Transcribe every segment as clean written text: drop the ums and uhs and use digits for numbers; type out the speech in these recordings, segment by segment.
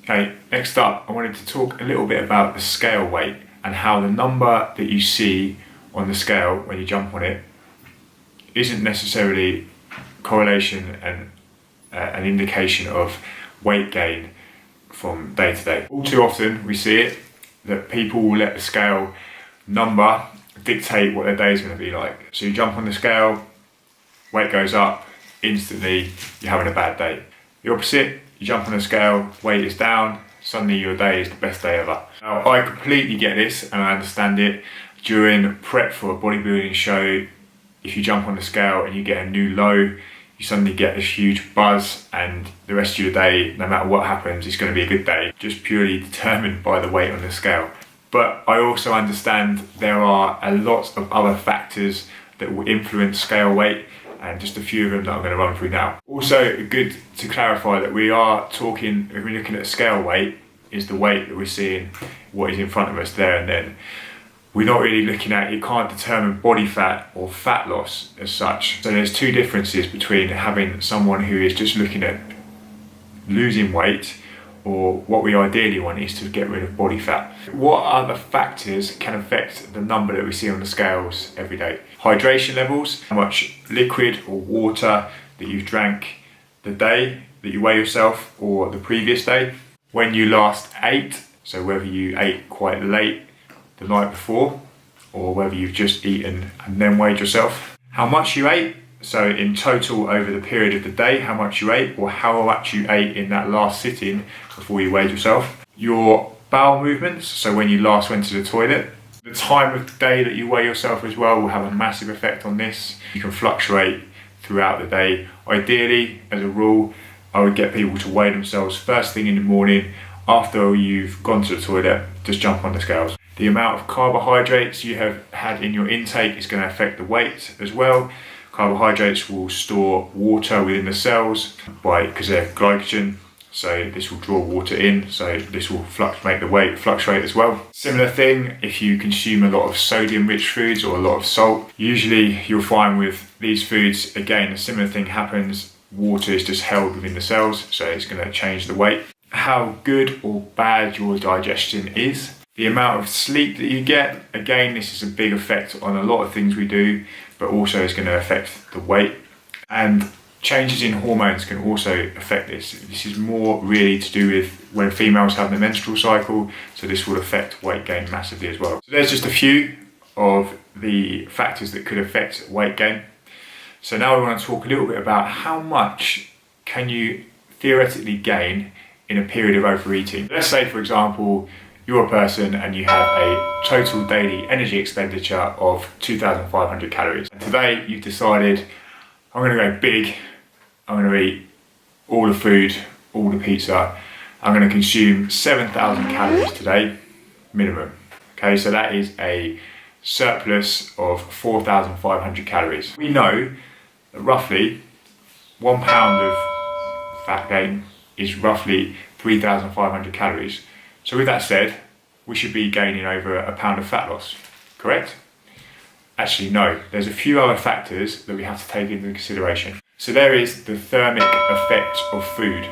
Okay, next up, I wanted to talk a little bit about the scale weight and how the number that you see on the scale when you jump on it isn't necessarily correlation and an indication of weight gain from day to day. All too often we see it that people will let the scale number dictate what their day is going to be like. So you jump on the scale, weight goes up, instantly you're having a bad day. The opposite, you jump on the scale, weight is down, suddenly your day is the best day ever. Now I completely get this and I understand it. During prep for a bodybuilding show, if you jump on the scale and you get a new low, you suddenly get this huge buzz and the rest of your day, no matter what happens, it's going to be a good day, just purely determined by the weight on the scale. But I also understand there are a lot of other factors that will influence scale weight, and just a few of them that I'm going to run through now. Also good to clarify that we are talking, if we're looking at scale weight, is the weight that we're seeing, what is in front of us there and then. We're not really looking at, it can't determine body fat or fat loss as such. So there's two differences between having someone who is just looking at losing weight, or what we ideally want is to get rid of body fat. What other factors can affect the number that we see on the scales every day? Hydration levels, how much liquid or water that you've drank the day that you weigh yourself or the previous day. When you last ate, so whether you ate quite late the night before or whether you've just eaten and then weighed yourself. How much you ate, so in total over the period of the day, how much you ate or how much you ate in that last sitting before you weighed yourself. Your bowel movements, so when you last went to the toilet. The time of the day that you weigh yourself as well will have a massive effect on this. You can fluctuate throughout the day. Ideally, as a rule, I would get people to weigh themselves first thing in the morning. After you've gone to the toilet, just jump on the scales. The amount of carbohydrates you have had in your intake is going to affect the weight as well. Carbohydrates will store water within the cells because they're glycogen, so this will draw water in, so this will make the weight fluctuate as well. Similar thing if you consume a lot of sodium rich foods or a lot of salt. Usually you'll find with these foods, again, a similar thing happens. Water is just held within the cells, so it's going to change the weight. How good or bad your digestion is. The amount of sleep that you get, again, this is a big effect on a lot of things we do, but also is going to affect the weight. And changes in hormones can also affect this. This is more really to do with when females have the menstrual cycle, so this will affect weight gain massively as well. So there's just a few of the factors that could affect weight gain. So now we want to talk a little bit about how much can you theoretically gain in a period of overeating. Let's say, for example, you're a person and you have a total daily energy expenditure of 2,500 calories. And today you've decided, I'm going to go big, I'm going to eat all the food, all the pizza, I'm going to consume 7,000 calories today, minimum. Okay, so that is a surplus of 4,500 calories. We know that roughly 1 pound of fat gain is roughly 3,500 calories. So with that said, we should be gaining over a pound of fat loss, correct? Actually, no. There's a few other factors that we have to take into consideration. So there is the thermic effect of food.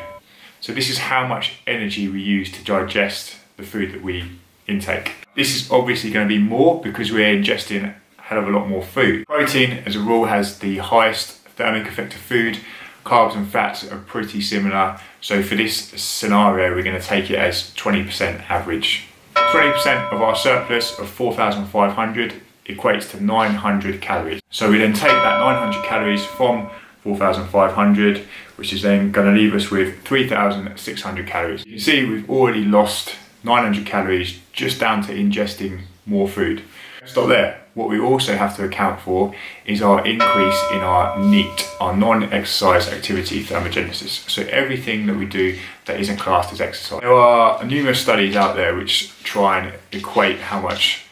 So this is how much energy we use to digest the food that we intake. This is obviously going to be more because we're ingesting a hell of a lot more food. Protein, as a rule, has the highest thermic effect of food. Carbs and fats are pretty similar. So for this scenario, we're going to take it as 20% average. 20% of our surplus of 4,500 equates to 900 calories. So we then take that 900 calories from 4,500, which is then going to leave us with 3,600 calories. You can see we've already lost 900 calories just down to ingesting more food. Stop there. What we also have to account for is our increase in our NEAT, our non-exercise activity thermogenesis. So everything that we do that isn't classed as exercise. There are numerous studies out there which try and equate how much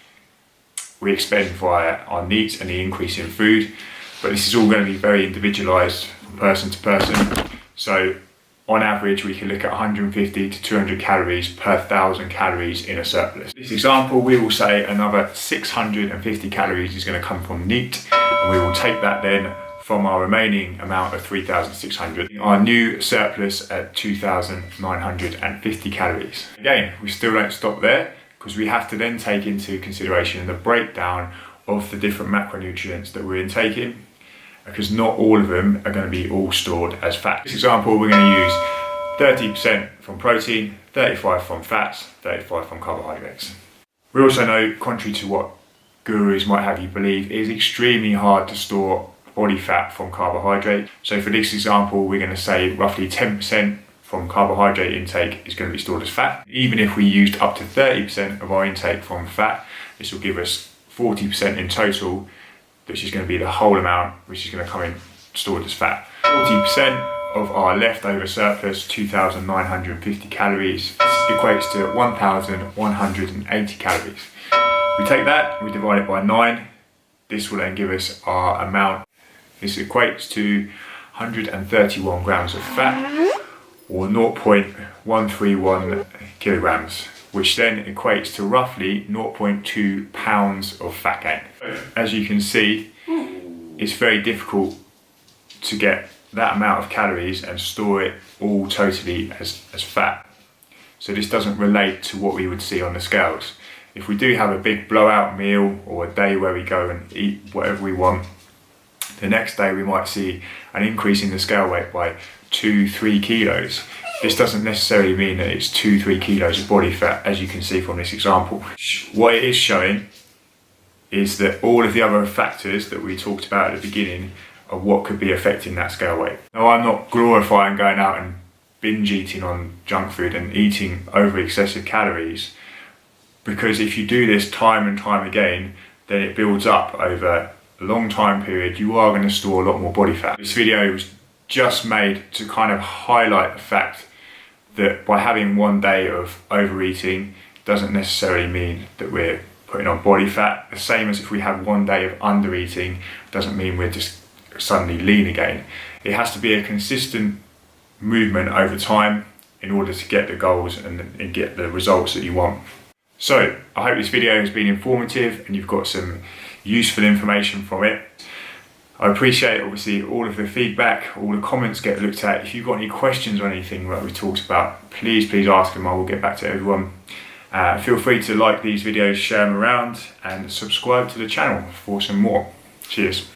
we expend via our NEAT and the increase in food, but this is all going to be very individualized from person to person. So on average, we can look at 150 to 200 calories per 1,000 calories in a surplus. In this example, we will say another 650 calories is going to come from NEAT, and we will take that then from our remaining amount of 3,600, our new surplus at 2,950 calories. Again, we still don't stop there, because we have to then take into consideration the breakdown of the different macronutrients that we're intaking, because not all of them are going to be all stored as fat. For this example, we're going to use 30% from protein, 35% from fats, 35% from carbohydrates. We also know, contrary to what gurus might have you believe, it is extremely hard to store body fat from carbohydrate. So for this example, we're going to say roughly 10% from carbohydrate intake is going to be stored as fat. Even if we used up to 30% of our intake from fat, this will give us 40% in total, which is going to be the whole amount, which is going to come in stored as fat. 40% of our leftover surplus, 2,950 calories, equates to 1,180 calories. We take that, we divide it by 9, this will then give us our amount. This equates to 131 grams of fat, or 0.131 kilograms, which then equates to roughly 0.2 pounds of fat gain. As you can see, it's very difficult to get that amount of calories and store it all totally as fat. So this doesn't relate to what we would see on the scales. If we do have a big blowout meal or a day where we go and eat whatever we want, the next day we might see an increase in the scale weight by 2-3 kilos. This doesn't necessarily mean that it's 2-3 kilos of body fat, as you can see from this example. What it is showing is that all of the other factors that we talked about at the beginning are what could be affecting that scale weight. Now, I'm not glorifying going out and binge eating on junk food and eating over excessive calories, because if you do this time and time again, then it builds up over a long time period. You are going to store a lot more body fat. This video was just made to kind of highlight the fact that by having one day of overeating doesn't necessarily mean that we're putting on body fat. The same as if we have one day of undereating doesn't mean we're just suddenly lean again. It has to be a consistent movement over time in order to get the goals and get the results that you want. So I hope this video has been informative and you've got some useful information from it. I appreciate obviously all of the feedback, all the comments get looked at. If you've got any questions or anything that we talked about, please ask them. I will get back to everyone. Feel free to like these videos, share them around and subscribe to the channel for some more. Cheers.